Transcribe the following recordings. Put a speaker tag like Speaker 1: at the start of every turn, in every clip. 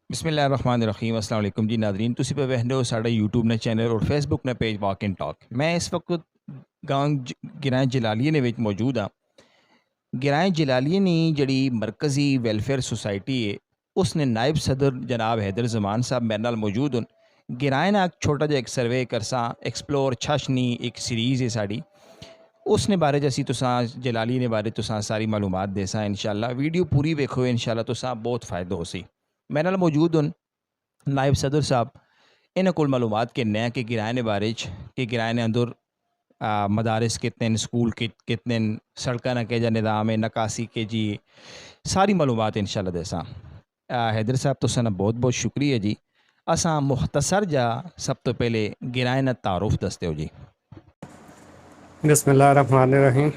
Speaker 1: बिस्मिल्लाहिर्रहमानिर्रहीम अस्सलाम वालेकुम जी नादरीन तुसी पे वहदे हो साडा यूट्यूब ने चैनल और फेसबुक ने पेज वॉक एंड टॉक। मैं इस वक्त गांव गिराए जलालिए ने विच मौजूद हाँ। गिराए जलालिए नी जड़ी मरकज़ी वेलफेयर सोसाइटी है उसने नायब सदर जनाब हैदर जमान साहब मेरे नाल मौजूद हन। गिराए ना छोटा जिहा एक सर्वे करसा एक्सप्लोर छशनी एक सीरीज़ है साड़ी उसने बारे च असी तुसां जलाली ने बारे तुसां सारी मालूमात देसा इंशाल्लाह। वीडियो पूरी वेखो इंशाल्लाह तुसां बहुत फ़ायदा होसी। मेरे नाल मौजूद हन नायब सदर साहब। इन्हां कोल मालूमात किन्ने हैं कि गिराए ने बारे च कि गिराए ने अंदर मदारिस कितने न, स्कूल कितने न, सड़कां दा केह् जा निज़ाम है, नकासी के जी सारी मालूमात इंशाल्लाह देसां। हैदर साहब तुसां दा बहुत बहुत शुक्रिया जी। असां मुख्तसर जा सब तो पहले गिराए ना तारुफ दसते हो जी।
Speaker 2: बिस्मिल्लाहिर्रहमानिर्रहीम।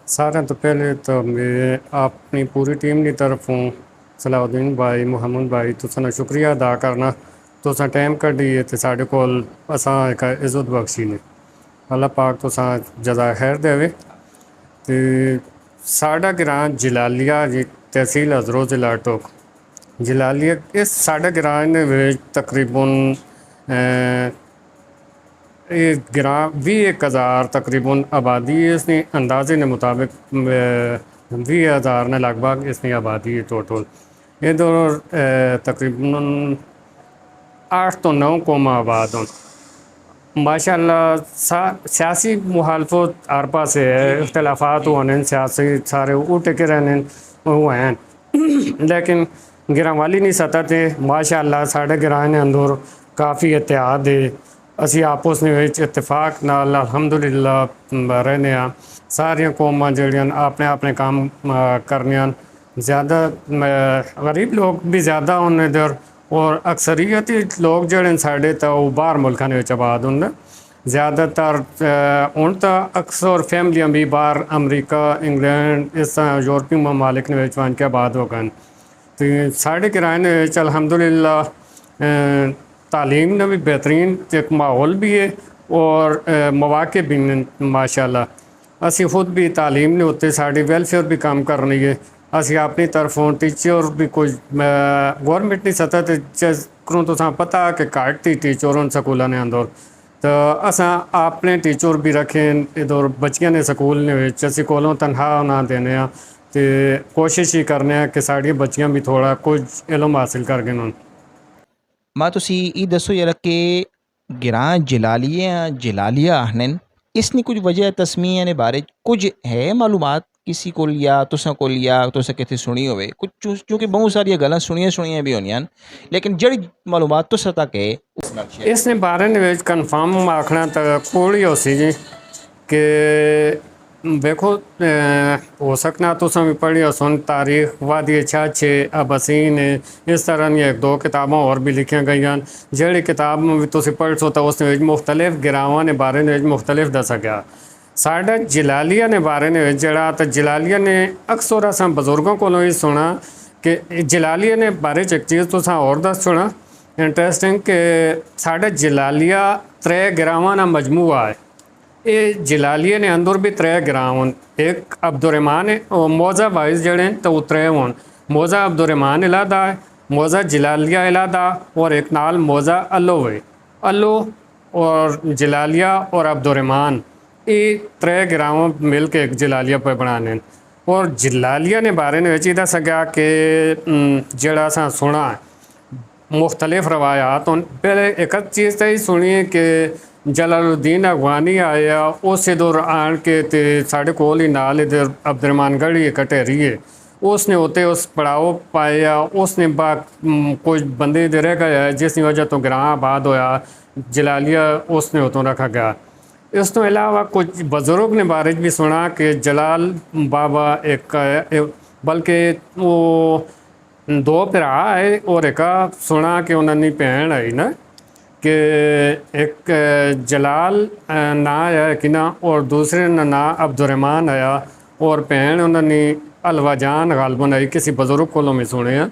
Speaker 2: सारे तो पहले तो मैं अपनी पूरी टीम की तरफों सलाउद्दीन भाई मुहम्मद भाई तुसां शुक्रिया अदा करना। तुसां टाइम कड्ढिए ते साढ़े कोल असां एक इज़्ज़त बख्शी ने। अल्लाह पाक तुसां जज़ा खैर देवे। ते साडा ग्रां जलालिया जी तहसील हज़रो ज़िला टोक जलालिया इस साडे ग्रां ने विच तकरीबन ये ग्रां 20,000 तकरीबन आबादी है। इसने अंदाजे के मुताबिक 20,000 ने लगभग इसकी आबादी है टोटल। इधर तकरीबन 8 तो 9 कौम आबाद हों माशाल्लाह। सियासी मुखालफत हर पास है, इख्तलाफात होने सियासी सारे वो टिके रहने वो हैं लेकिन गिरां वाली नहीं सतह थे माशाल्लाह साढ़े गिरां ने अंदर काफ़ी इतिहाद है। असी आपस में इतफाक नाल अल्हम्दुलिल्लाह रहने आ। सारिया कौमां जड़ियां अपने अपने काम करने ज़्यादा गरीब लोग भी ज़्यादा होने इधर और अक्सरियती लोग जड़े साढ़े तो बाहर मुल्कों में आबाद होंगे ज़्यादातर। हूँ तो अक्सर फैमिलियां भी बाहर अमरीका इंग्लैंड इस यूरोपी ममालिक ने वन के आबाद हो गए। तो साढ़े किराए ने अल्हम्दुलिल्लाह तालीम ने भी बेहतरीन एक माहौल भी है और मौके भी माशाल्लाह। असी खुद भी तालीम ने उत्ते साड़ी वेलफेयर भी काम कर रही है। असी अपनी तरफों टीचर भी कुछ गौरमेंट की सतह पर करूँ तो पता कि घट ही टीचर स्कूलों ने अंदर तो असा अपने टीचर भी रखें इधर बच्चियां ने स्कूल ने असी कोलों तनख्वाह ना देने तो कोशिश ही करने कि साड़ी बच्चियां भी थोड़ा कुछ इलम हासिल कर गए।
Speaker 1: मां तुसी ई दसो जरा कि गिरां जलालिया आखने इसनी कुछ वजह तस्मीं ने बारे कुछ है मालूमात किसी को या तुसा कितने सुनी होवे कुछ क्योंकि बहुत सारी गल्लां सुनिया भी होनियां लेकिन जड़ी मालूमात तुसा तक है
Speaker 2: इसने बारे में कन्फर्म आखना तो कोल ही हो सी जी कि देखो हो सकना तुसा भी पढ़ी हो सुन तारीख वादी छे अबसीन इस तरह की एक दो किताबों और भी लिखिया गई जड़ी किताब में भी तुम पढ़ सो तो उसने मुख्तलिफ गिरावां ने बारे में मुख्तलिफ दसा गया। साढ़ा जलालिया ने बारे में जड़ा तो जलालिया ने अक्सर असा बजुर्गों को ही सुना कि जलालिया ने बारे एक चीज़ तुसा और दस सुना इंटरेस्टिंग कि साढ़ा जलालिया 3 गिरावां का मजमूआ है। ये जलालिया ने अंदर भी 3 गिराव एक अब्दुर्रहमान है और मौजा वाइज जड़े तो वो 3 हों। मौजा अब्दुर्रहमान इलादा है, मौजा जलालिया इलादा और एक नाल मौजा अल्लो है। अल्लो और जलालिया और अब्दुर्रहमान ये 3 गिराव मिल के एक जलालिया पे बनाने और जलालिया ने बारे में दसा सका कि जड़ा सा सुना मुख्तलिफ रवायात पहले एक चीज़ तो ही सुनिए कि जलालुद्दीन अफगानी आया उस इधर आन के ते साढ़े कोल ही नाल इधर अब्दुर्रहमान गढ़ी कटेरी है उसने होते उस पड़ाव पाया उसने कुछ बंदे इधर रह गया जिसकी वजह तो ग्रां आबाद होया जलालिया उसने उतों रखा गया। इस तो अलावा कुछ बुजुर्ग ने बारे भी सुना कि जलाल बाबा एक बल्कि वो 2 भरा है और एक सुना कि उन्होंने भैन आई ना कि एक जलाल ना आया कि ना और दूसरे ना अब्दुर्रहमान आया और भैन उन्होंने हलवा जान गालबन आई किसी बुजुर्ग को में सुने हैं।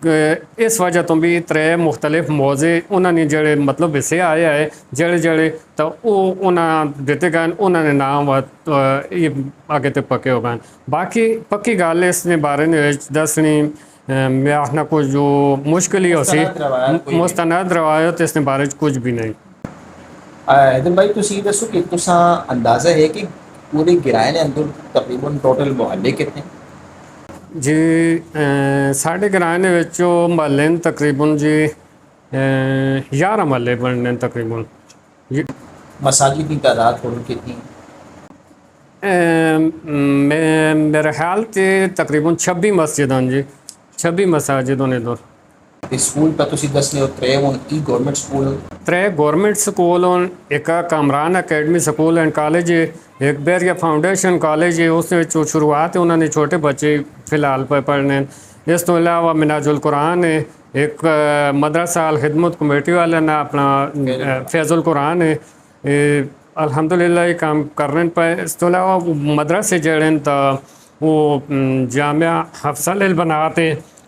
Speaker 2: इस वजह तो भी 3 मुख्तलिफ मौजे उन्होंने जड़े मतलब हिस्से आए है जड़े जड़े तो उन्होंने दिते गए उन्होंने नाम ये आगे तो पक्के हो गए। बाकी पक्की गल इसने बारे में दसनी मैं आखना कुछ जो मुश्किल ही हो सी
Speaker 1: मुस्तनद रवायत कोई नहीं।
Speaker 2: मुस्तनद रवायत इसने बारे च कुछ भी नहीं।
Speaker 1: इधर भाई तुसी दसो कि तुसा अंदाजा है कि पूरे किराए ने अंदर तकरीबन टोटल मोहल्ले कितने?
Speaker 2: जी साढ़े किराए महल्ले न तकरीबन जी 11 महल्ले बनने न तकरीबन जी।
Speaker 1: मसाजिद की तादाद टोटल कितनी?
Speaker 2: मेरे ख्याल से तकरीबन 26 मस्जिद जी, 26 मसाजिद ने इधर।
Speaker 1: ते स्कूल पर तुसी दसने हो त्रै हुन ई गवर्नमेंट स्कूल?
Speaker 2: 3 गवर्नमेंट स्कूल हैं, एक Kamran academy school and college है, एक बैरिया फाउंडेशन कॉलेज है, उस शुरुआत है उन्होंने छोटे बच्चे फिलहाल पर पढ़ने। इस तो अलावा मिनाजुल कुरान है, एक मदरसा अल खिदमत कमेटी वाले ने अपना फैज़ुल कुरान है, अल्हम्दुलिल्लाह ये काम करने पर। इस तो अलावा मदरसे जड़े तो वो जामिया हफ्सा लेल बनाते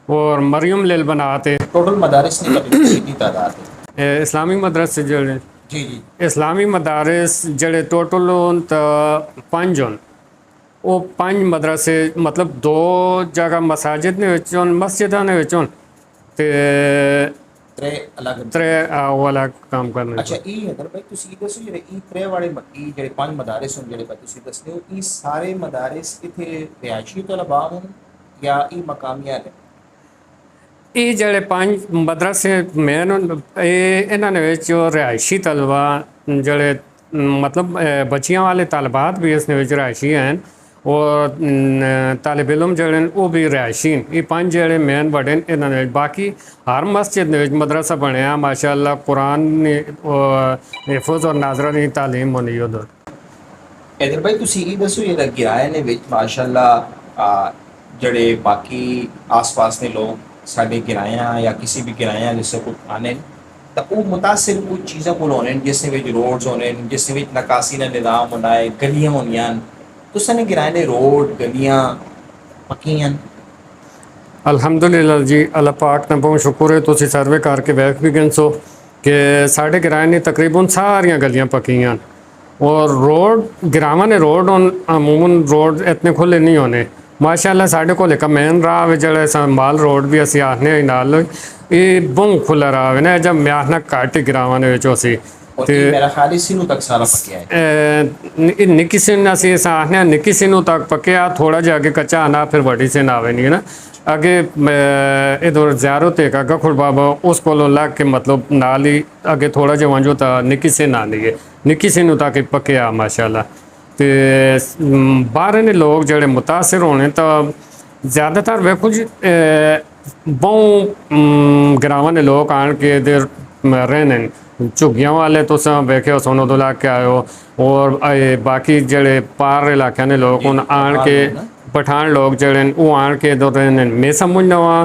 Speaker 2: और मरियम लेल बनाते।
Speaker 1: टोटल मदारिस ने तकरीबन कितनी तादाद है?
Speaker 2: इस्लामी मदरसे जड़े
Speaker 1: जी जी।
Speaker 2: इस्लामी मदारिस जड़े टोटल होन तो 5 होन। वो 5 मदरसे मतलब 2 जगह मसाजिद ने विच होन, मस्जिदां ने विच होन ते
Speaker 1: त्रै अलग?
Speaker 2: 3 वाला काम करने।
Speaker 1: अच्छा ई हैदर भाई तुसी ई दसो जेह्ड़े ई त्रै वाले ई जेह्ड़े 5 मदारिस होन जेह्ड़े तुसी दसदे हो ई सारे मदारिस इत्थे रिहायशी तलबा होन या ई मकामिया ने?
Speaker 2: ये जड़े 5 मदरसे मेन इन्होंने रिहायशी तलबा जड़े मतलब बच्चियां वाले तलबात भी इसने रिहायशी हैं और तालिब इल्म जड़े वो भी रिहायशी हैं। ये 5 जड़े मेन बड़े इन्होंने बाकी हर मस्जिद ने मदरसा बनया माशाअल्लाह कुरान हिफज और नाजरा की तालीम होनी उधर।
Speaker 1: इधर भाई तुसी ई दसो जेह्ड़ा किराए ने विच माशाअल्लाह जड़े बाकी आस-पास दे लोग साढ़े किराया या किसी भी किराया जिससे कोई आने तो वो मुतासिर कुछ चीज़ां को होने जिसने विच रोड्स होने जिसने विच नकासी का निज़ाम होना है गलियां होनियां तुसा ने किराए ने रोड गलियां पक्कियां?
Speaker 2: अल्हम्दुलिल्लाह जी अल्लाह पाक ने बहुत शुक्र है तुसी सर्वे करके वेख भी गए सो कि साढ़े किराए ने तकरीबन सारियां गलियां पक्कियां और रोड गिरावा ने रोड अमूमन रोड इतने खुले नहीं होने माशाअल्लाह। साढ़े को एक मेन राह है जड़े संभाल रोड भी असी आखने नाल ये बहुत खुला राह है ना जब मैं आखना घट गिरावा ने असी
Speaker 1: मेरा ख्याल है सिनू तक सारा पक्या है।
Speaker 2: निक्की सिन असी आखने निक्की सिनू तक पक्या थोड़ा जिहा अगे कच्चा आना फिर वड्डी सिन आवे नहीं है ना अगे इधर ज़्यारत है गखुड़ बाबा उस को लग के मतलब नाल ही अगे थोड़ा जिहा वंजो तो निक्की सिन आनी है निक्की सिनू तक पक्या माशाअल्लाह। तो बाहर ने लोग जड़े मुतासिर होने तो ज़्यादातर वेखो जी बहु ग्रावां ने लोग आन के इधर रहने झुग्गियां वाले तुस वेखे सोनो तो लग के आयो और बाकी जड़े पार इलाके ने लोग उन आन के पठान लोग जड़े वो आन के इधर रहने मैं समझना वा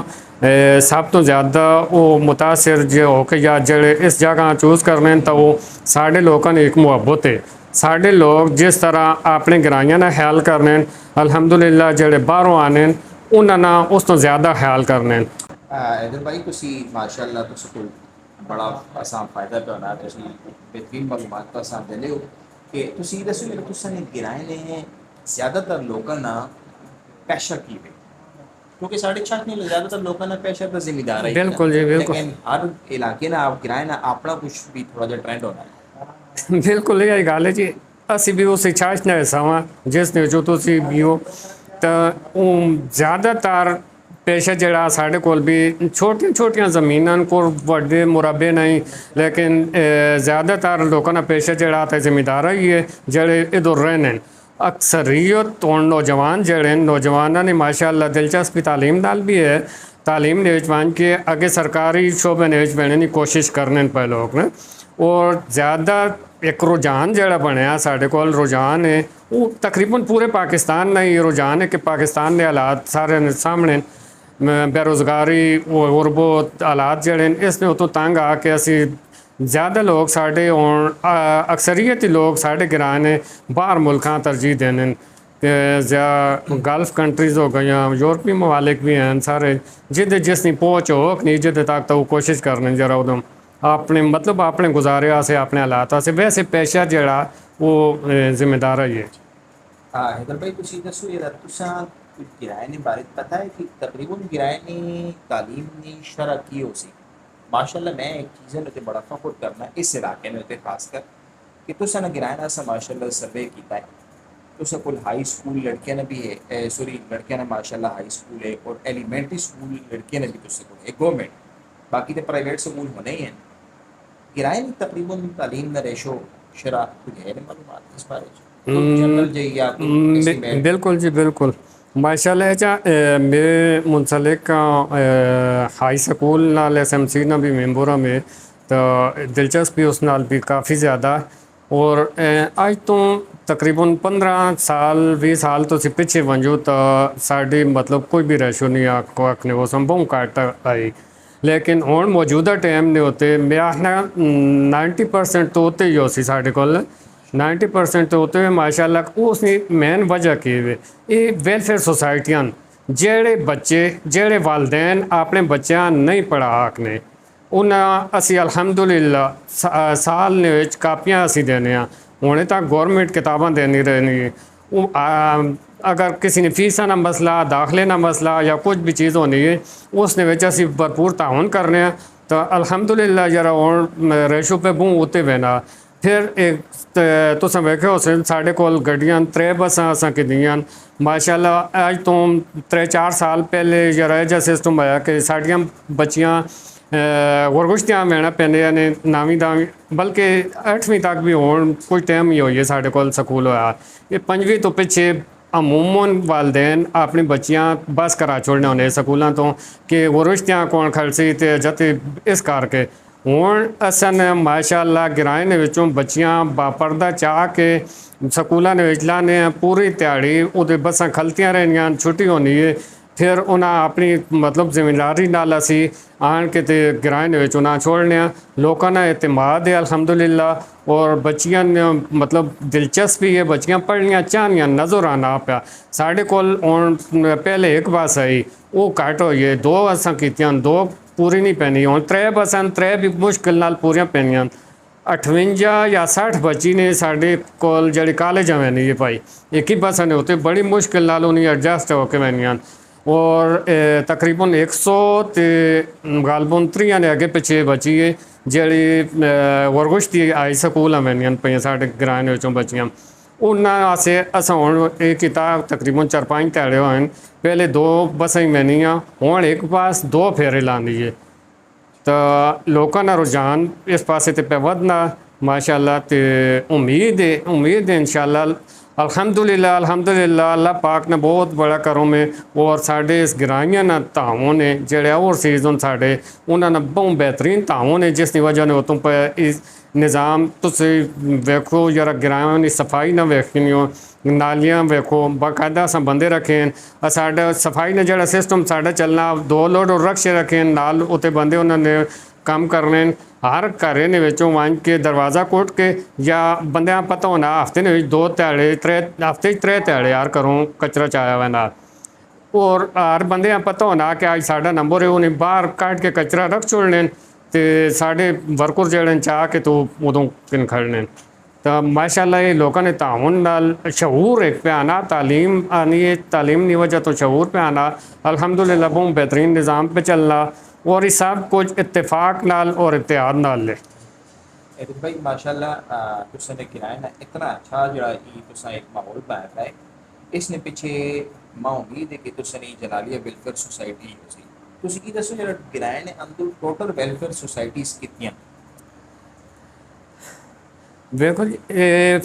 Speaker 2: सब तो ज़्यादा वो मुतासिर जो होके या जड़े इस जगह चूज़ करने तो वो साढ़े लोगों ने एक मुहब्बत है साढ़े लोग जिस तरह अपने ग्राइयां ना ख्याल करने अल्हम्दुलिल्लाह जड़े बाहरों आने उन्होंने उस तो ज़्यादा ख्याल करने।
Speaker 1: इधर भाई तुसी माशाअल्लाह तुसी कोई बड़ा आसान फ़ायदा पे होना तुसी बेहतरीन मालूमात का साथ देने हो कि तुसी दसो जेह्ड़े तुसां ने किराए ने ज़्यादातर लोगों ना पेशा की वे क्योंकि साढ़े छठ नहीं ज़्यादातर लोगों ना पेशा तो जिम्मेदार है
Speaker 2: बिल्कुल जी बिल्कुल
Speaker 1: लेकिन हर इलाके ना आप किराए ना अपना कुछ भी थोड़ा जिहा ट्रेंड होना है।
Speaker 2: बिल्कुल यही गल है जी असी भी उस छाछ ने हिस्सा वा जिसने जो तुसी भी हो तो ज़्यादातर पेशा जड़ा साढ़े कोल भी छोटियां छोटियां ज़मीनां को बड़े मुरबे नहीं लेकिन ज़्यादातर लोगों का पेशा जड़ा तो जिम्मेदार ही है जड़े इधर रहने अक्सरियत तो नौजवान जड़े नौजवानों ने माशाअल्लाह दिलचस्पी तालीम नाल भी है तालीम ने वन के अगे सरकारी शोबे ने बनने की कोशिश करने पे लोग ने और ज़्यादा एक रुझान जड़ा बनया साढ़े कोल रुझान है वो तकरीबन पूरे पाकिस्तान में ये रुझान है कि पाकिस्तान के हालात सारे सामने बेरोज़गारी और बहुत हालात जड़े इसने उतो तंग आके असी ज़्यादा लोग साढ़े अक्सरियत लोग साढ़े गिराने बाहर मुल्कां तरजीह देने गल्फ कंट्रीज़ हो गई यूरोपी ममालिक भी हैं सारे जिद जिसनी पहुँच हो नहीं जिद तक तो वो कोशिश करने जरा उदम अपने मतलब अपने गुजारे से अपने हालात से वैसे पेशा जड़ा वो जिम्मेदार है ये।
Speaker 1: हैदर भाई तुसी दसो जेह्ड़ा तुसां कुछ किराए ने बारे पता है कि तकरीबन किराए ने तालीम ने शरह की हो सी माशाल्लाह मैं एक चीज़ें ने बड़ा फखर करना इस इलाके में खासकर कि तुसा ना किराए ना सा माशाल्लाह सर्वे किया है तुसा कुल हाई स्कूल लड़कियां ने भी है सॉरी लड़कियां ने माशाल्लाह हाई स्कूल है और एलिमेंट्री स्कूल लड़कियां ने भी तुझसे कुल है गवर्नमेंट बाकी तो प्राइवेट स्कूल होने ही हैं किराए की तकरीबन तालीम का रेशो शरा कुछ है मालूमात इस बारे में तो जनरल जी या कोई एस्टीमेट
Speaker 2: बिल्कुल जी बिल्कुल माशाल्लाह जा मेरे मुंसलिक हाई स्कूल नाल SMC ना भी मैंबर में तो दिलचस्पी उस नाल भी काफ़ी ज़्यादा और अज तो तकरीबन 15 साल 20 साल तो पिछे वंजो तो साड़ी मतलब कोई भी रेशो नहीं आखने वो संभव घट आई लेकिन हुण मौजूदा टाइम ने उत्ते मैं आखना 90% तो उत्ते ही होसी साढ़े कोल 90% तो उत्ते माशाल्लाह उसकी मेन वजह की है ये वेलफेयर सोसाइटियां जेड़े बच्चे जेड़े वालदैन अपने बच्चों नहीं पढ़ा आखने उन्हें असी अलहमदुलिल्लाह साल ने कापियां असी देने हुणे तक गौरमेंट किताबां देनी रहनी अगर किसी ने फीसा ना मसला दाखले ना मसला या कुछ भी चीज़ होनी है उसने असी भरपूर ताउन करने तो अल्हम्दुलिल्लाह जरा हुण रेशो पे बूँ उत्ते बहना फिर एक तुसें वेख्यो साढ़े कोल गड्डियां 3 बसां असां कीतियां माशाल्लाह अज तो 3-4 साल पहले जरा ऐसा सिस्टम आया कि साड़ियां बच्चियां गुरगुश्तियां मैना पैंदियां ने 9वीं 10वीं बल्कि 8वीं तक भी होण कोई टाइम ही होई है साढ़े कोल स्कूल होया ये 5वीं तो पिछे अमूमन वालदैन अपनी बच्चियां बस करा छोड़ने होने स्कूलों तो कि गुरगुश्तियां कौन खलसी ते जते इस करके हुण असन माशाल्लाह गिराए ने विचों बच्चियां बापरदा चाह के स्कूलों ने विच लाने पूरी दिहाड़ी उहदे बसां खलतियां रहनियां छुट्टी होनी है फिर उन्हें अपनी मतलब जिम्मेदारी नाल असी आन के ते गिराए ने विच उन्हें छोड़ने लोगों ने एतमाद है अल्हम्दुलिल्लाह और बच्चियां ने मतलब दिलचस्पी है बच्चियां पढ़नियां चाहनियां नज़र आना पाया साढ़े कोल हुण पहले एक बस आई वो घट होई है 2 असां कीतियां 2 पूरी नहीं पैनी हुण 3 बसां 3 भी मुश्किल नाल पूरियां पैनियां 58 या 60 बच्ची ने साढ़े कोल जिहड़ी कॉलेज वैनी है भाई एक ही बस ने उत्ते बड़ी मुश्किल नाल उन्हें एडजस्ट होकर वैनियां और तकरीबन 100 ते गालबन 3 ने अगे पिछे बची है जिहड़ी गुरगुश्ती हाई स्कूल वैनियां पे साढ़े ग्रां विचों बच्चियां उन्होंने आसे असां हुण ये कीता तकरीबन 4-5 ध्याड़े होए पहले 2 बसां ही वैनियां हुण एक पास 2 फेरे लांदी है तो लोगों का रुझान इस पासे ते पे वधना माशाल्लाह ते उम्मीद है इंशाल्लाह अल्हम्दुलिल्लाह अल्हम्दुलिल्लाह अल्लाह पाक ने बहुत बड़ा करो में और साढ़े इस गिराइयां ना ताउन ने जेड़े ओवरसीज़ हों साढ़े उन्होंने बहुत बेहतरीन ताउन है जिसकी वजह ने उतों पर इस निज़ाम तुसीं वेखो जरा गिराइयां की सफाई ना वेखनी हो नालियां वेखो बाकायदा असां बंदे रखे साढ़ा सफाई ने जरा सिस्टम साढ़ा चलना 2 लोड रक्शे रखे नाल उत्ते बंदे उन्होंने काम करने हर घरे ने विचों वंज के दरवाज़ा कोट के या बंद पता होना हफ्ते ने 2 ध्याड़े 3 हफ्ते 3 ध्याड़े यार घरों कचरा चाया हुआ ना और हर बंदे पता होना कि अज साढ़ा नंबर है उन्हें बाहर कट के कचरा रख छोड़ने तो साढ़े वर्कर जड़े चाह के तो उदों किन खड़ने तो माशाल्लाह ये लोगों ने ताउन नाल शऊर एक पे आना तालीम आनी है तालीम की वजह तो शऊर पे आना अल्हम्दुलिल्लाह बहुत बेहतरीन निज़ाम पे चलना और ये सब कुछ इत्तेफाक नाल और इत्तेहाद नाल है
Speaker 1: भाई माशाल्लाह तुसने किराए ना इतना अच्छा जरा तुसा एक माहौल बनाया है इसने पीछे मैं उम्मीद है कि तुसने जलालिया वेलफेयर सोसाइटी होसी तुसी की दसो जरा किराए ने अंदर टोटल वेलफेयर सोसाइटीज़ कितनियां
Speaker 2: देखो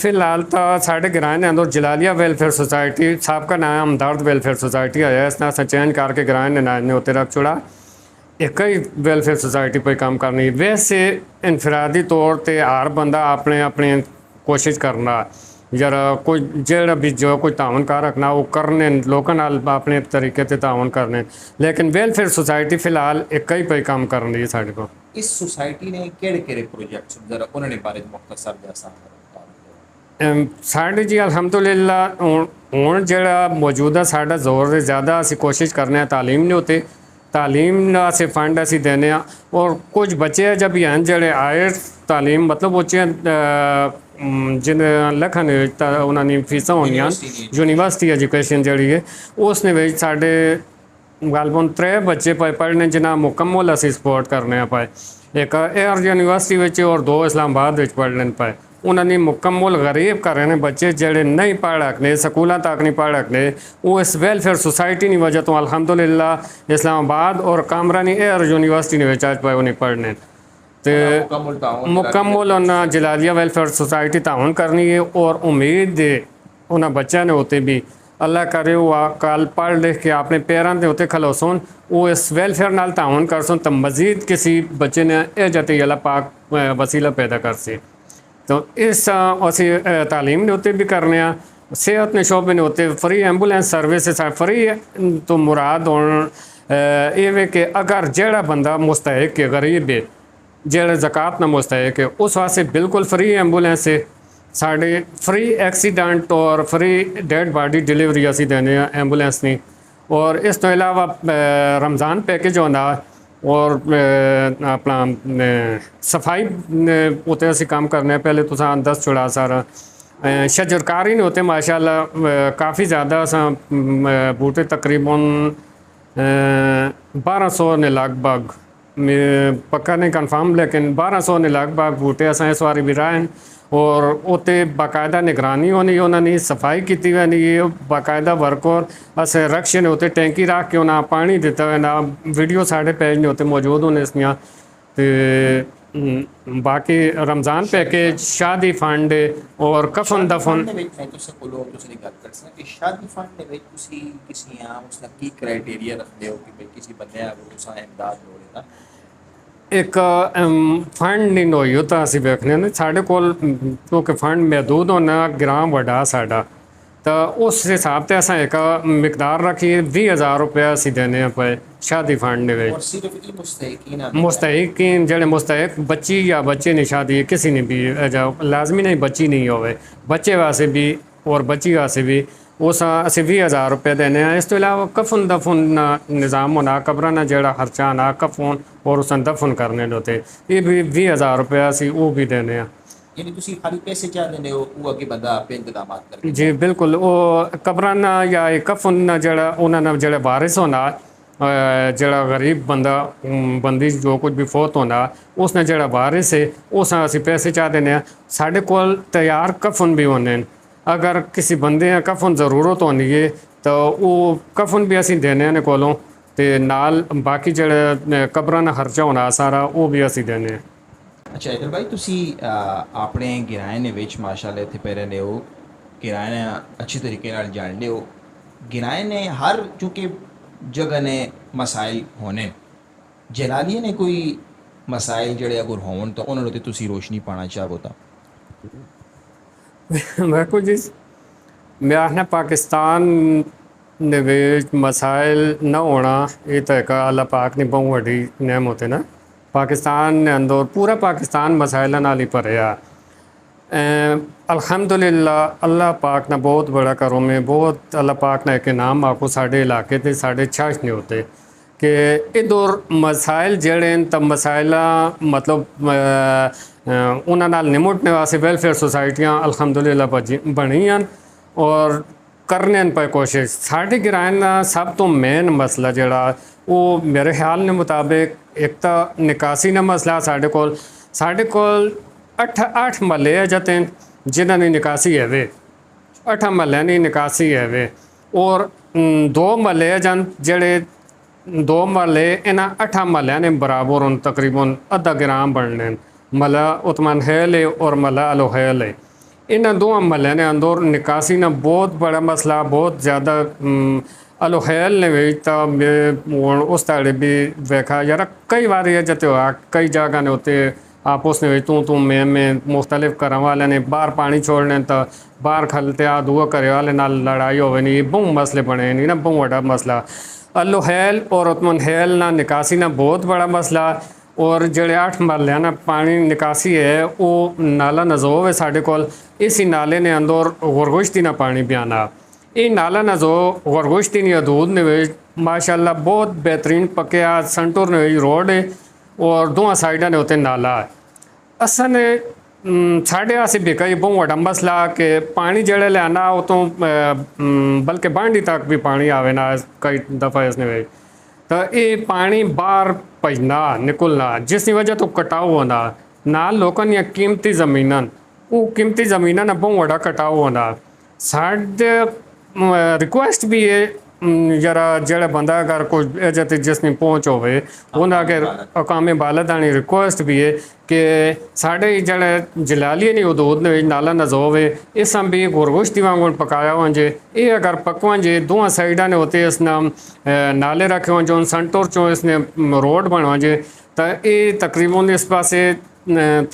Speaker 2: फिलहाल तो साढ़े गिराए ने अंदर जलालिया वेलफेयर सोसाइटी सबका नाम हमदर्द वेलफेयर सोसाइटी आया इसने अस चेंज करके गिराए ने नाम ने उत्ते रख छोड़ा एक ही वेलफेयर सोसाइटी पर काम करनी वैसे इनफरादी तौर पर हर बंदा अपने अपने कोशिश करना जरा कोई जेड़ा भी जो कोई ताउन कर रखना वो करने लोगों नाल अपने तरीके से ताउन करने लेकिन वेलफेयर सोसाइटी फिलहाल एक ही पे काम कर रही है साढ़े को
Speaker 1: इस सोसाइटी ने केड़े प्रोजेक्ट्स जरा उन्होंने बारे मुख्तसर जैसा
Speaker 2: साढ़े जी अल्हम्दुलिल्लाह हुण जेड़ा मौजूदा साढ़ा जोर से ज़्यादा असी कोशिश करने तालीम नहीं होते तालीम असें फंड असी देने और कुछ बच्चे जब भी हैं जेड़े आए तालीम मतलब उच्चे ਜਿਨ੍ਹਾਂ ਲੱਖਾਂ ਦੇ ਵਿੱਚ ਤਾਂ ਉਹਨਾਂ ਦੀ ਫੀਸਾਂ ਹੋਣੀਆਂ ਯੂਨੀਵਰਸਿਟੀ ਐਜੂਕੇਸ਼ਨ ਜਿਹੜੀ ਹੈ ਉਸ ਦੇ ਵਿੱਚ ਸਾਡੇ ਗਲਬਨ 3 ਬੱਚੇ ਪੜ੍ਹਨੇ ਜਿਨ੍ਹਾਂ ਮੁਕੰਮਲ ਅਸੀਂ ਸਪੋਰਟ ਕਰਨੇ ਆ ਪਾਏ ਇੱਕ ਏਆਰ ਯੂਨੀਵਰਸਿਟੀ ਵਿੱਚ ਔਰ 2 ਇਸਲਾਮਾਬਾਦ ਵਿੱਚ ਪੜ੍ਹਨ ਪਾਏ ਉਹਨਾਂ ਨੇ ਮੁਕੰਮਲ ਗਰੀਬ ਕਰ ਰਹੇ ਨੇ ਬੱਚੇ ਜਿਹੜੇ ਨਹੀਂ ਪੜ੍ਹ ਸਕਦੇ ਸਕੂਲਾਂ ਤੱਕ ਨਹੀਂ ਪੜ੍ਹ ਸਕਦੇ ਉਹ ਇਸ ਵੈਲਫੇਅਰ ਸੁਸਾਇਟੀ ਦੀ ਵਜ੍ਹਾ ਤੋਂ ਅਲਹਮਦੁਲਿਲਾ ਇਸਲਾਮਾਬਾਦ ਔਰ ਕਾਮਰਾਨੀ ਏਆਰ ਯੂਨੀਵਰਸਿਟੀ ਦੇ ਵਿੱਚ ਅੱਜ ਪਾਏ ਉਹ ਨਹੀਂ ਪੜ੍ਹਨੇ ਤੇ ਮੁਕੰਮਲ ਉਹਨਾਂ ਜਲਾਲੀਆ ਵੈਲਫੇਅਰ ਸੁਸਾਇਟੀ ਤਾਉਨ ਕਰਨੀ ਹੈ ਔਰ ਉਮੀਦ ਹੈ ਉਹਨਾਂ ਬੱਚਿਆਂ ਨੇ ਉੱਤੇ ਵੀ अल्लाह करे वो कल पढ़ लिख के अपने पैरों के उत्ते खलोसन वो इस वेलफेयर नाल ताउन कर सन तो मजीद किसी बच्चे ने यह जाते अल्लाह पाक वसीला पैदा कर से तो इस असी तालीम ने उत्ते भी करने सेहत ने शोबे ने उत्ते फ्री एंबूलेंस सर्विस फ्री तो मुराद होने ये कि अगर जेड़ा बंदा मुस्तहिक है गरीब है जेड़ा ज़कात ना मुस्तहिक है उस वास्ते बिल्कुल फ्री एंबूलेंस है साढ़े फ्री एक्सीडेंट और फ्री डेड बॉडी डिलीवरी असी देने एंबूलेंस नहीं और इस तो अलावा रमज़ान पैकेज होना और अपना सफाई उत्ते असी काम करने पहले तो दस चुड़ा सारा शजरकारी ने होते माशाल्लाह काफ़ी ज़्यादा असा बूटे तकरीबन 1200 ने लगभग पक्का नहीं कन्फर्म लेकिन 1200 ने लगभग बूटे असा इस बारी भी रहे हैं और उत्ते बाकायदा निगरानी होनी उन्होंने सफाई की हुई बाकायदा वर्क और अस रक्शे ने उत्ते टैंकी रख के उन्हें पानी दिता हुआ ना वीडियो साढ़े पेज ने उत्ते मौजूद होने इसलिए तो बाकी रमज़ान पैकेज शादी फंड और कफन दफन
Speaker 1: शादी फंड किसी की क्राइटेरिया रखते हो कि किसी बंदे इमदाद हो रहा
Speaker 2: एक फंड नहीं होई होता असी वेखने ने साढ़े कोल क्योंकि फंड महदूद होना ग्राम वड्डा साडा तो उस हिसाब से असा एक मिकदार रखिए 20,000 रुपया असी देने पे शादी फंड ने मुस्तहिकीन जेड़े मुस्तहिक बच्ची या बच्चे ने शादी किसी ने भी लाजमी नहीं बच्ची नहीं होवे बच्चे वास्ते भी और बच्ची वास्ते भी उस असी 20,000 रुपये देने इस तो इलावा कफन दफन निज़ाम होना कब्राना जेड़ा खर्चा आना कफन और उस दफन करने होते ये भी 20,000 रुपया असी वो भी देने
Speaker 1: यानी तुसी खाली पैसे क्या देने हो वो अगे बंदा आप इंतजाम करके
Speaker 2: जी बिल्कुल वो कब्राना या कफन जेड़ा उन्होंने जेड़ा वारिस होना जेड़ा गरीब बंदा बंदी जो कुछ भी फोत होना उसने जेड़ा वारिस है उस असी पैसे चाह देने साढ़े कोल तैयार कफन भी होने अगर किसी बंदे कफन ज़रूरत होनी है तो वो कफन भी असी देने ने कोलों ते नाल बाकी जेड़ा कब्रां दा खर्चा होना सारा वो भी असी देने।
Speaker 1: अच्छा इधर भाई तुसी अपने गिराए ने विच माशाल्लाह इत्थे पे रहंदे हो गिराए ने अच्छी तरीके नाल जानदे हो गिराए ने हर चूँकि जगह ने मसाइल होने जलालिए ने कोई मसाइल जेड़े अगर होवन तो उन्होंने ते तुसी रोशनी पाना चाहो तो
Speaker 2: देखो जी मैं आखना पाकिस्तान ने मसाइल न होना ये तो एक अल्लाह पाक ने बहुत बड़ी नेमत है ना पाकिस्तान ने अंदर पूरा पाकिस्तान मसाइल नाल ही भरिया अल्हम्दुलिल्लाह अल्लाह पाक ने बहुत बड़ा करो में बहुत अल्लाह पाक ने एक इनाम आपको साढ़े इलाके थे साढ़े छाछ नहीं होते कि इधर मसाइल जड़े तब मसाइल मतलब उन्होंने नाल निमुटने वास्ते वेलफेयर सोसाइटियाँ अल्हम्दुलिल्लाह बनी और करने पर कोशिश साढ़े गिराए सब तो मेन मसला जड़ा वो मेरे ख्याल के मुताबिक एक तो निकासी का मसला साढ़े कोल 8 महल्ले जाते जिन्हों की निकासी है वे 8 महल्ले की निकासी है वे और 2 महल्ले जन जड़े 2 महल्ले इन्होंने 8 महल्ले ने बराबर उन तकरीबन अद्धा ग्राम बनने मला उतमान हैल है और मला अलोहैल है इन 2 महल्ले ने अंदर निकासी ना बहुत बड़ा मसला बहुत ज़्यादा अलोहैल ने उस ताड़े भी देखा यार कई बार ये जाते हो कई जगह ने होते आपस में तू मैं मुख्तलिफ करने वाले ने बाहर पानी छोड़ने तो बाहर खलते आ दुआ करे वाले ना लड़ाई हो नहीं बहुत मसले बने नहीं ना बहुत बड़ा मसला अलोहैल और उतमान हैल ना निकासी ना बहुत बड़ा मसला और जड़े 8 महल्ले ना पानी निकासी है वो नाला नजोव है साढ़े कोल इसी नाले ने अंदर गुरगुश्ती ना पानी भी आना ये नाला नजो गुरगुश्ती ने दूध ने माशाल्लाह बहुत बेहतरीन पके संटूर ने रोड है और 2 साइडा ने होते नाला है असा ने ਸਾਡੇ ਅਸੀਂ ਵੀ ਕਈ ਬਹੁਤ ਵੱਡਾ ਮਸਲਾ ਕਿ ਪਾਣੀ ਜਿਹੜਾ ਲਿਆਉਣਾ ਉਹ ਤੋਂ ਬਲਕਿ ਬਾਂਡੀ ਤੱਕ ਵੀ ਪਾਣੀ ਆਵੇ ਨਾ ਕਈ ਦਫਾ ਇਸਨੇ ਵਿੱਚ ਤਾਂ ਇਹ ਪਾਣੀ ਬਾਹਰ ਭਜਣਾ ਨਿਕਲਣਾ ਜਿਸ ਦੀ ਵਜ੍ਹਾ ਤੋਂ ਕਟਾਓ ਹੁੰਦਾ ਨਾਲ ਲੋਕਾਂ ਦੀਆਂ ਕੀਮਤੀ ਜ਼ਮੀਨਾਂ ਉਹ ਕੀਮਤੀ ਜ਼ਮੀਨਾਂ ਨਾਲ ਬਹੁਤ ਵੱਡਾ ਕਟਾਓ ਹੁੰਦਾ ਸਾਡੇ ਰਿਕੁਐਸਟ ਵੀ ਹੈ जरा ਜਿਹੜਾ ਬੰਦਾ ਅਗਰ ਕੋਈ ਇਜਤ ਜਿਸ ਨੇ ਪਹੁੰਚ ਹੋਵੇ ਉਹਨਾਂ ਅਗੇ ਅਕਾਮੇ ਬਾਲਦਾਨੀ ਰਿਕੁਐਸਟ ਵੀ ਹੈ ਕਿ ਸਾਡੇ ਜਿਹੜੇ ਜਲਾਲੀਏ ਨੇ ਉਦੂਦ ਦੇ ਵਿੱਚ ਨਾਲਾ ਨਜ਼ੋ ਹੋਵੇ ਇਹ ਸਭ ਵੀ ਗੁਰਗੋਸ਼ਤੀ ਵਾਂਗੂ ਪਕਾਇਆ ਵੰਜੇ ਇਹ ਅਗਰ ਪਕਵਾਂ ਜੇ ਦੋਵਾਂ ਸਾਈਡਾਂ ਨੇ ਉਤੇ ਇਸ ਨਾਮ ਨਾਲੇ ਰੱਖੇ ਹੋਣ ਜੋ ਸੰਟੋਰ ਚੋਂ ਇਸ ਨੇ ਰੋਡ ਬਣਵਾ ਜੇ ਤਾਂ ਇਹ ਤਕਰੀਬਨ ਇਸ ਪਾਸੇ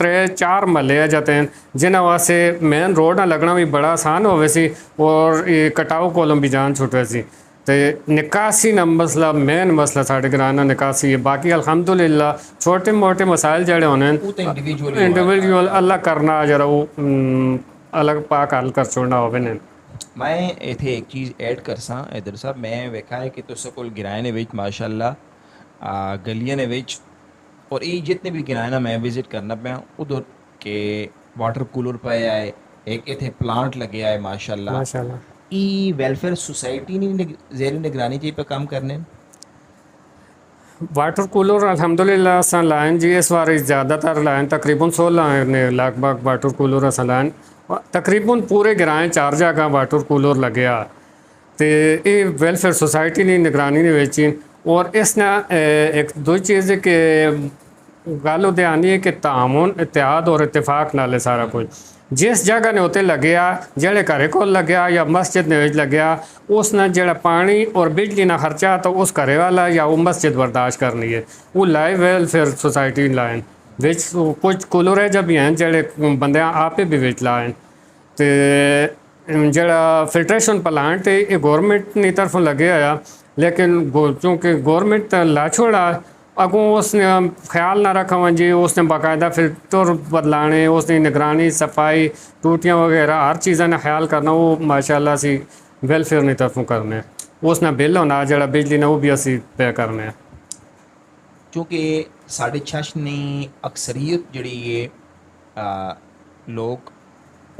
Speaker 2: 3-4 ਮਹੱਲੇ ਆ ਜਾਂਦੇ ਹਨ ਜਿਨ੍ਹਾਂ ਵਾਸਤੇ ਮੇਨ ਰੋਡ ਨਾਲ ਲੱਗਣਾ ਵੀ ਬੜਾ ਆਸਾਨ ਹੋਵੇ ਸੀ ਔਰ ਇਹ ਕਟਾਓ ਕੋਲੋਂ ਵੀ ਜਾਨ ਛੁੱਟੇ ਸੀ ਤੇ ਨਿਕਾਸੀ ਦਾ ਮਸਲਾ ਮੇਨ ਮਸਲਾ ਸਾਡੇ ਘਰਾਨਾ ਨਿਕਾਸੀ ਹੈ ਬਾਕੀ ਅਲਹਮਦੁਲਿਲਾ ਛੋਟੇ ਮੋਟੇ ਮਸਾਇਲ ਜਿਹੜੇ ਹੋਣੇ ਇੰਡੀਵਿਜੂਅਲ ਅੱਲਾ ਕਰਨਾ ਜਰਾ ਉਹ ਅਲੱਗ ਪਾਕ ਹੱਲ ਕਰ ਛੋੜਨਾ ਹੋਵੇ ਨੇ
Speaker 1: मैं इत्थे एक चीज़ ऐड करसा इधर साहब मैं वेखा है कि तुस कोल गिराए ने विच माशाअल्लाह गलियां ने विच और ये जितने भी गिराए ना मैं विजिट करना पाया उधर के वाटर कूलर पे आए एक इत्थे प्लांट लगे आए माशाअल्लाह ई वेलफेयर सोसाइटी ने ज़ेर निगरानी चाहिए पे काम करने
Speaker 2: वाटर कूलर अल्हम्दुलिल्लाह असां लाइन जी इस बार ज़्यादातर लाइन तकरीबन 16 ने लगभग वाटर कूलर असां लाइन तकरीबन पूरे गिराए 4 जगह वाटर कूलर लगे आ तो ये वेलफेयर सोसाइटी ने निगरानी ने वेची और इसने एक दो चीज़ कि गल उदे आनी है कि तामुन इत्तेहाद और इत्तेफाक नाल सारा कुछ जिस जगह ने उत्ते लगे आ जेड़े घरे कोल लगे आ या मस्जिद ने लगे आ उसने जेड़ा पानी और बिजली ना खर्चा तो उस घरे वाला या वो मस्जिद बर्दाश्त करनी है वो live welfare society line which कुछ कूलर जब भी हैं जेड़े बंदे आपे भी विच लाइन तो जेड़ा फिल्ट्रेशन प्लांट है ये गौरमेंट की तरफ लगे आया लेकिन चूँकि गौरमेंट ला छोड़ा अगों उसने ख्याल ना रखा जी उसने बाकायदा फिल्टर बदलाने उसने निगरानी सफाई टूटियाँ वगैरह हर चीज़ों ने ख्याल करना वो माशाल्लाह सी वेलफेयर की तरफों करने उसने बिल होना जरा बिजली ने वो भी असी पे करने
Speaker 1: क्योंकि साढ़े छश ने अक्सरियत जड़ी ये लोग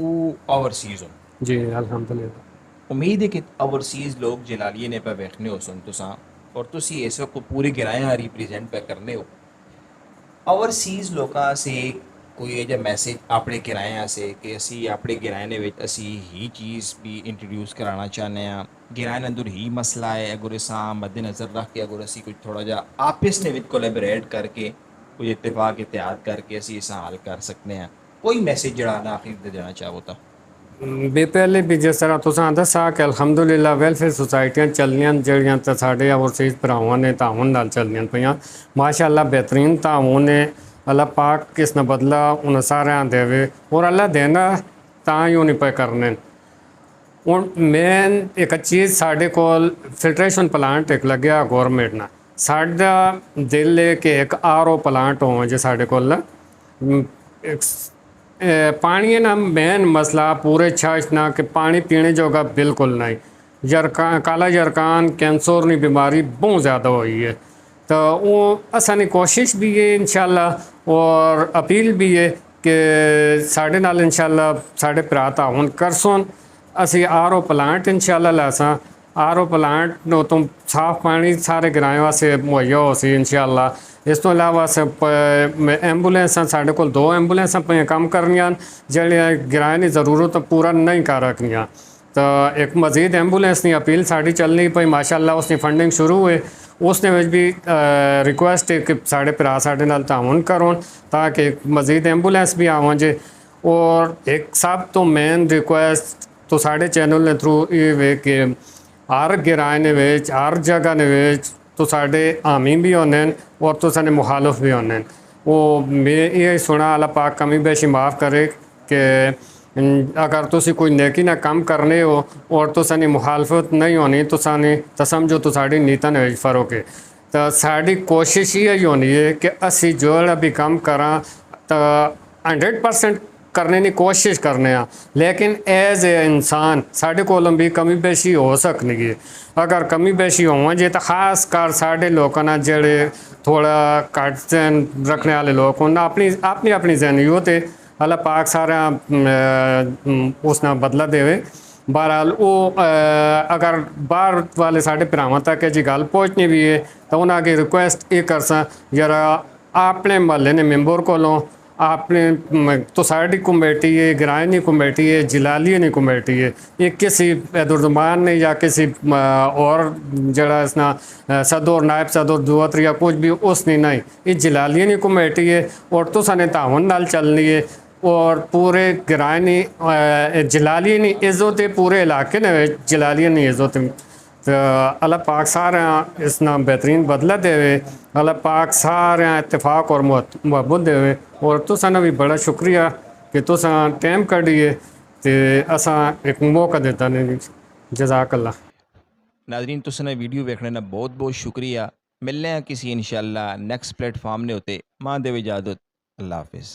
Speaker 1: वो ओवरसीज़ हो
Speaker 2: जी अल्हम्दुलिल्लाह
Speaker 1: उम्मीद है कि ओवरसीज़ लोग जलालिए ने पे वेखने हो सुन तुसा और तुसी इस वक्त पूरे गिराया रिप्रजेंट पे करने हो ओवरसीज़ लोगों से कोई ये मैसेज अपने किराया से कि असी अपने किराए विच असी ही चीज़ भी इंट्रोड्यूस कराना चाहते हैं किराए अंदर ही मसला है अगर इस मद्देनज़र रख के अगर असी कुछ थोड़ा जा आपस ने विच कोलैबोरेट करके कोई इत्तेफाक इत्तेहाद करके असी इस हल कर सकते हैं कोई मैसेज जड़ा ना आखिर देना चाहो तो
Speaker 2: बे पहले भी जिस तरह तुसां दसा कि अल्हम्दुलिल्लाह वेलफेयर सोसाइटियां चलनियां जड़ियां तो साढ़े ओवरसीज़ भरावां ने ताउन नाल चलनियां पईयां माशाअल्लाह बेहतरीन ताउन ने अल्लाह पाक किस न बदला उन सारे देवे और अल्लाह देना तां ही नहीं पे करने हूँ मेन एक चीज़ साढ़े कोल फिल्ट्रेशन प्लांट एक लग्या गौरमेंट ना साडा दिल है कि एक RO प्लांट हो जो साढ़े कोल पानी ना मेन मसला पूरे छाछ ना कि पानी पीने जोगा बिल्कुल नहीं जरकान काला जरकान कैंसर की बीमारी बहुत ज़्यादा हुई है तो वो असानी कोशिश भी है इंशाल्लाह और अपील भी है कि साढ़े नाल इंशाल्लाह साढ़े भरा ताउन करसन असी RO प्लांट इंशाल्लाह लासा RO प्लांट तो साफ पानी सारे गिराए वास्ते मुहैया हो सी इंशाल्लाह इस तो इलावा एंबूलेंस साढ़े को 2 एंबूलेंस पे काम करनियां जड़ियां गिराए की ज़रूरत पूरा नहीं कर रखनियां तो एक मज़ीद एंबूलेंस की अपील साड़ी चलनी पई माशाल्लाह उसकी फंडिंग शुरू हुई उसने भी रिक्वेस्ट है कि साढ़े भरा साढ़े नाल ताउन करो ताकि मज़ीद एंबूलेंस भी आवन जे और एक सब तो मेन रिक्वेस्ट तो साढ़े चैनल ने थ्रू ये वे कि हर गिराए ने विच हर जगह ने विच तो साढ़े हामी भी होने और तो साढ़े मुखालफ भी होने वो मैं ये सुना अल्लाह पाक कमी बेशी माफ़ करे कि अगर तुसी कोई नेकी ना काम करने हो और तो सानी मुखालफत नहीं होनी तो सानी तो समझो तो साड़ी नीता ने फ़र्क है तो साड़ी कोशिश ये होनी है कि असी जो भी काम करा तो 100% करने की कोशिश करने लेकिन एज ए इंसान साढ़े कोलों भी कमी बेशी हो सकनी है अगर कमी बेशी हो जे तो खास कर साढ़े लोगों ना जड़े थोड़ा घट रखने वाले लोग अपनी अपनी अपनी जहनी होते ਅੱਲਾਹ ਪਾਕ ਸਾਰਿਆਂ ਉਸ ਨਾਲ ਬਦਲਾ ਦੇਵੇ। ਬਹਰਹਾਲ ਉਹ ਅਗਰ ਬਾਹਰ ਵਾਲੇ ਸਾਡੇ ਭਰਾਵਾਂ ਤੱਕ ਇਹ ਜੀ ਗੱਲ ਪਹੁੰਚਣੀ ਵੀ ਹੈ ਤਾਂ ਉਹਨਾਂ ਅੱਗੇ ਰਿਕੁਐਸਟ ਇਹ ਕਰਸਾਂ ਜਰਾ ਆਪਣੇ ਮਹੱਲੇ ਨੇ ਮੈਂਬਰ ਕੋਲੋਂ आपने तो साड़ी कमेटी है, गिरायनी कमेटी है, जलालियनी कमेटी है, ये किसी दुर्जमान ने या किसी और जरा इसना सदर नायब सदर दुआत या कुछ भी उसने नहीं, ये जलालियनी कमेटी है और तो सने तावन नाल चलनी है और पूरे गिरायनी जलालियनी इज़्ज़त पूरे इलाके ने जलालियनी इज़्ज़त तो अल्लाह पाक सारे इसना बेहतरीन बदला देवे। अल्लाह पाक सारे इत्तेफाक और मुहब्बत देवे और तुसां भी बड़ा शुक्रिया कि तुसां टाइम कढिए ते असां एक मौका देता ने। जज़ाकल्लाह।
Speaker 1: नाज़रीन तुसां ने वीडियो वेखने का बहुत बहुत शुक्रिया। मिलने हैं किसी इंशाअल्लाह नेक्स्ट प्लेटफॉर्म ने होते। मां देव इजाज़त। अल्लाह हाफिज़।